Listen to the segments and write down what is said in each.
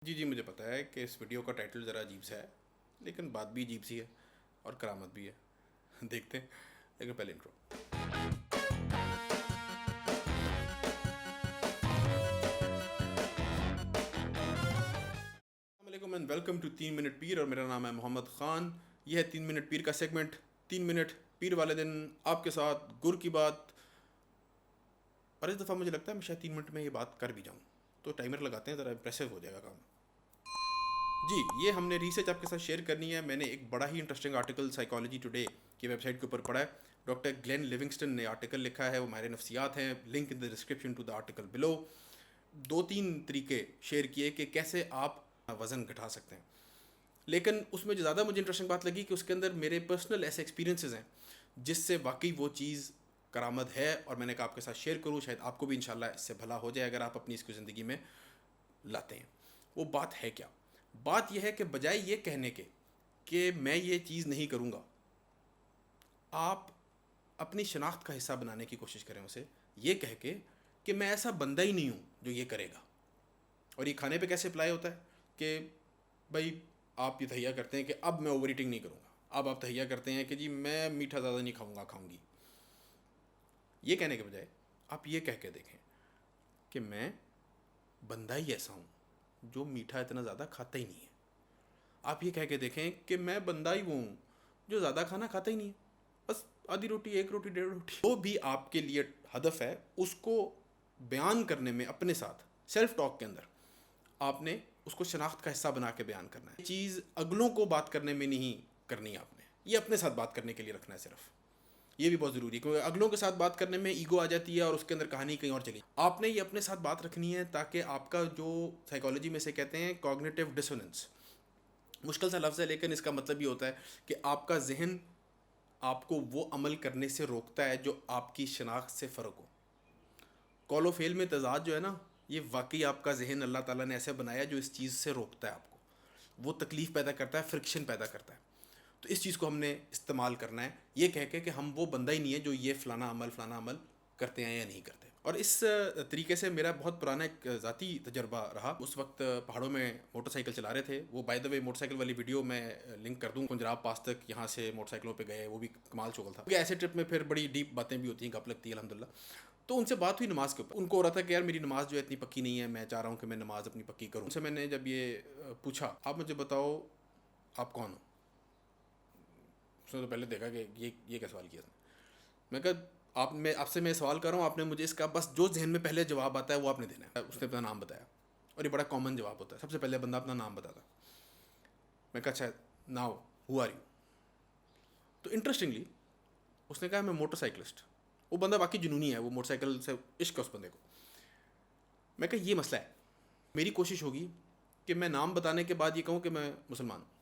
جی مجھے پتہ ہے کہ اس ویڈیو کا ٹائٹل ذرا عجیب سا ہے، لیکن بات بھی عجیب سی ہے اور کرامت بھی ہے۔ دیکھتے ہیں، لیکن پہلے انٹرو۔ السلام علیکم اینڈ ویلکم ٹو 3 منٹ پیر، اور میرا نام ہے محمد خان۔ یہ ہے 3 منٹ پیر کا سیگمنٹ۔ 3 منٹ پیر والے دن آپ کے ساتھ گر کی بات، اور اس دفعہ مجھے لگتا ہے میں شاید 3 منٹ میں یہ بات کر بھی جاؤں، تو ٹائمر لگاتے ہیں، ذرا امپریسو ہو جائے گا کام۔ جی، یہ ہم نے ریسرچ آپ کے ساتھ شیئر کرنی ہے۔ میں نے ایک بڑا ہی انٹرسٹنگ آرٹیکل سائیکالوجی ٹوڈے کی ویب سائٹ کے اوپر پڑھا ہے۔ ڈاکٹر گلین لیونگسٹن نے آرٹیکل لکھا ہے، وہ ماہر نفسیات ہیں۔ Link in the description to the article below. 2-3 طریقے شیئر کیے کہ کیسے آپ وزن گھٹا سکتے ہیں، لیکن اس میں جو زیادہ مجھے انٹرسٹنگ بات لگی کہ اس کے اندر میرے پرسنل ایسے ایکسپیرینسز ہیں جس سے واقعی وہ چیز کرامت ہے، اور میں نے کہا آپ کے ساتھ شیئر کروں، شاید آپ کو بھی انشاءاللہ اس سے بھلا ہو جائے اگر آپ اپنی اس کو زندگی میں لاتے ہیں۔ وہ بات ہے کیا؟ بات یہ ہے کہ بجائے یہ کہنے کے کہ میں یہ چیز نہیں کروں گا، آپ اپنی شناخت کا حصہ بنانے کی کوشش کریں اسے، یہ کہہ کے کہ میں ایسا بندہ ہی نہیں ہوں جو یہ کرے گا۔ اور یہ کھانے پہ کیسے اپلائی ہوتا ہے کہ بھائی آپ یہ تہیہ کرتے ہیں کہ اب میں اوور ایٹنگ نہیں کروں گا، اب آپ تہیہ کرتے ہیں کہ جی میں میٹھا زیادہ نہیں کھاؤں گی۔ یہ کہنے کے بجائے آپ یہ کہہ کے دیکھیں کہ میں بندہ ہی ایسا ہوں جو میٹھا اتنا زیادہ کھاتا ہی نہیں ہے۔ آپ یہ کہہ کے دیکھیں کہ میں بندہ ہی وہ ہوں جو زیادہ کھانا کھاتا ہی نہیں ہے، بس آدھی روٹی، 1 روٹی، 1.5 روٹی۔ جو بھی آپ کے لیے ہدف ہے اس کو بیان کرنے میں اپنے ساتھ سیلف ٹاک کے اندر آپ نے اس کو شناخت کا حصہ بنا کے بیان کرنا ہے۔ یہ چیز اگلوں کو بات کرنے میں نہیں کرنی ہے، آپ نے یہ اپنے ساتھ بات کرنے کے لیے رکھنا ہے صرف۔ یہ بھی بہت ضروری ہے کیونکہ اگلوں کے ساتھ بات کرنے میں ایگو آ جاتی ہے اور اس کے اندر کہانی کہیں اور چلی۔ آپ نے یہ اپنے ساتھ بات رکھنی ہے تاکہ آپ کا جو سائیکالوجی میں سے کہتے ہیں کوگنیٹو ڈسوننس، مشکل سا لفظ ہے لیکن اس کا مطلب یہ ہوتا ہے کہ آپ کا ذہن آپ کو وہ عمل کرنے سے روکتا ہے جو آپ کی شناخت سے فرق ہو۔ قول و فعل میں تضاد جو ہے نا، یہ واقعی آپ کا ذہن اللہ تعالیٰ نے ایسے بنایا جو اس چیز سے روکتا ہے آپ کو، وہ تکلیف پیدا کرتا ہے، فرکشن پیدا کرتا ہے۔ تو اس چیز کو ہم نے استعمال کرنا ہے، یہ کہہ کے کہ ہم وہ بندہ ہی نہیں ہے جو یہ فلانا عمل کرتے ہیں یا نہیں کرتے۔ اور اس طریقے سے میرا بہت پرانا ایک ذاتی تجربہ رہا۔ اس وقت پہاڑوں میں موٹر سائیکل چلا رہے تھے، وہ by the way motor cycle والی ویڈیو میں لنک کر دوں، کنجراب پاس تک یہاں سے موٹر سائیکلوں پہ گئے، وہ بھی کمال شغل تھا۔ ایسے ٹرپ میں پھر بڑی ڈیپ باتیں بھی ہوتی ہیں، گپ لگتی ہے الحمدللہ۔ تو ان سے بات ہوئی نماز کے اوپر، ان کو ہو رہا تھا کہ یار میری نماز جو ہے اتنی پکی نہیں ہے، میں چاہ رہا ہوں کہ میں نماز اپنی پکی کروں۔ ان سے میں نے جب یہ پوچھا آپ مجھے بتاؤ آپ کون ہو، اس نے تو پہلے دیکھا کہ یہ کیا سوال کیا اس نے۔ میں کہا آپ سے میں سوال کر رہا ہوں، آپ نے مجھے اس کا بس جو ذہن میں پہلے جواب آتا ہے وہ آپ نے دینا ہے۔ اس نے اپنا نام بتایا، اور یہ بڑا کامن جواب ہوتا ہے، سب سے پہلے بندہ اپنا نام بتاتا۔ میں کہا اچھا ناؤ ہو آر یو؟ تو انٹرسٹنگلی اس نے کہا میں موٹر سائیکلسٹ۔ وہ بندہ باقی جنونی ہے، وہ موٹر سائیکل سے عشق ہے اس بندے کو۔ میں کہا یہ مسئلہ ہے، میری کوشش ہوگی کہ میں نام بتانے کے بعد یہ کہوں کہ میں مسلمان ہوں،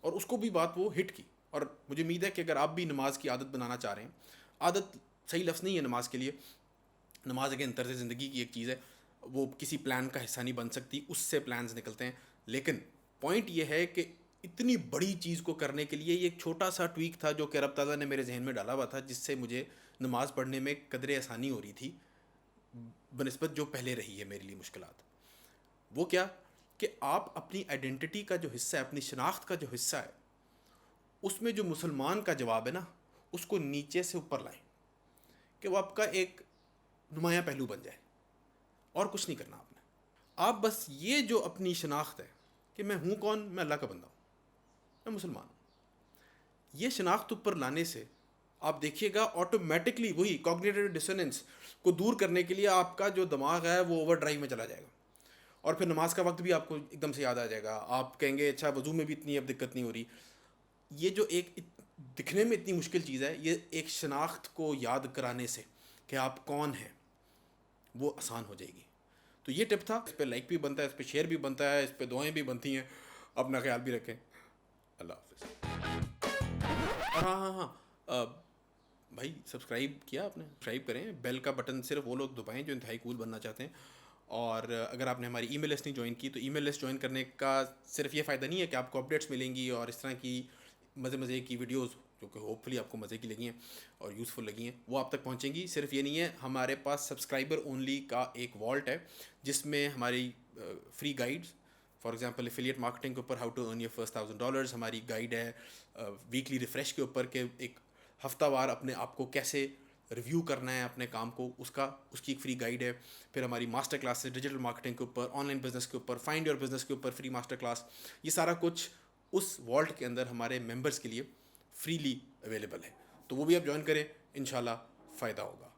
اور اس کو بھی بات وہ ہٹ کی۔ اور مجھے امید ہے کہ اگر آپ بھی نماز کی عادت بنانا چاہ رہے ہیں، عادت صحیح لفظ نہیں ہے نماز کے لیے، نماز اگین طرز زندگی کی ایک چیز ہے، وہ کسی پلان کا حصہ نہیں بن سکتی، اس سے پلانز نکلتے ہیں۔ لیکن پوائنٹ یہ ہے کہ اتنی بڑی چیز کو کرنے کے لیے یہ ایک چھوٹا سا ٹویک تھا جو کہ رب تعالیٰ نے میرے ذہن میں ڈالا ہوا تھا، جس سے مجھے نماز پڑھنے میں قدرے آسانی ہو رہی تھی بنسبت جو پہلے رہی ہے میرے لیے مشکلات۔ وہ کیا کہ آپ اپنی آئیڈینٹی کا جو حصہ ہے، اپنی شناخت کا جو حصہ ہے، اس میں جو مسلمان کا جواب ہے نا، اس کو نیچے سے اوپر لائیں کہ وہ آپ کا ایک نمایاں پہلو بن جائے، اور کچھ نہیں کرنا آپ نے۔ آپ بس یہ جو اپنی شناخت ہے کہ میں ہوں کون، میں اللہ کا بندہ ہوں، میں مسلمان ہوں، یہ شناخت اوپر لانے سے آپ دیکھیے گا آٹومیٹکلی وہی کوگنیٹو ڈسوننس کو دور کرنے کے لیے آپ کا جو دماغ ہے وہ اوور ڈرائیو میں چلا جائے گا، اور پھر نماز کا وقت بھی آپ کو ایک دم سے یاد آ جائے گا۔ آپ کہیں گے اچھا وضو میں بھی اتنی اب دقت نہیں ہو رہی۔ یہ جو ایک دکھنے میں اتنی مشکل چیز ہے، یہ ایک شناخت کو یاد کرانے سے کہ آپ کون ہیں وہ آسان ہو جائے گی۔ تو یہ ٹپ تھا، اس پہ لائک بھی بنتا ہے، اس پہ شیئر بھی بنتا ہے، اس پہ دعائیں بھی بنتی ہیں۔ اپنا خیال بھی رکھیں، اللہ حافظ۔ اور ہاں بھائی سبسکرائب کیا آپ نے؟ سبسکرائب کریں، بیل کا بٹن صرف وہ لوگ دبائیں جو انتہائی کول بننا چاہتے ہیں۔ اور اگر آپ نے ہماری ای میل لسٹ نہیں جوائن کی تو ای میل لسٹ جوائن کرنے کا صرف یہ فائدہ نہیں ہے کہ آپ کو اپڈیٹس ملیں گی اور اس طرح کی مزے کی ویڈیوز جو کہ ہوپ فلی آپ کو مزے کی لگی ہیں اور یوزفل لگی ہیں، وہ آپ تک پہنچیں گی. صرف یہ نہیں ہے، ہمارے پاس سبسکرائبر اونلی کا ایک والٹ ہے جس میں ہماری free guides, for example affiliate marketing کے اوپر how to earn your first $1000 ہماری گائیڈ ہے. ویکلی ریفریش کے اوپر کہ ایک ہفتہ وار اپنے آپ کو کیسے ریویو کرنا ہے اپنے کام کو، اس کی ایک فری گائیڈ ہے. پھر ہماری ماسٹر کلاسز ڈیجیٹل مارکیٹنگ کے اوپر، آن لائن بزنس کے اوپر، فائنڈ یور بزنس کے اوپر فری ماسٹر کلاس. یہ سارا کچھ اس والٹ کے اندر ہمارے ممبرس کے لیے فریلی اویلیبل ہے، تو وہ بھی آپ جوائن کریں، انشاءاللہ فائدہ ہوگا.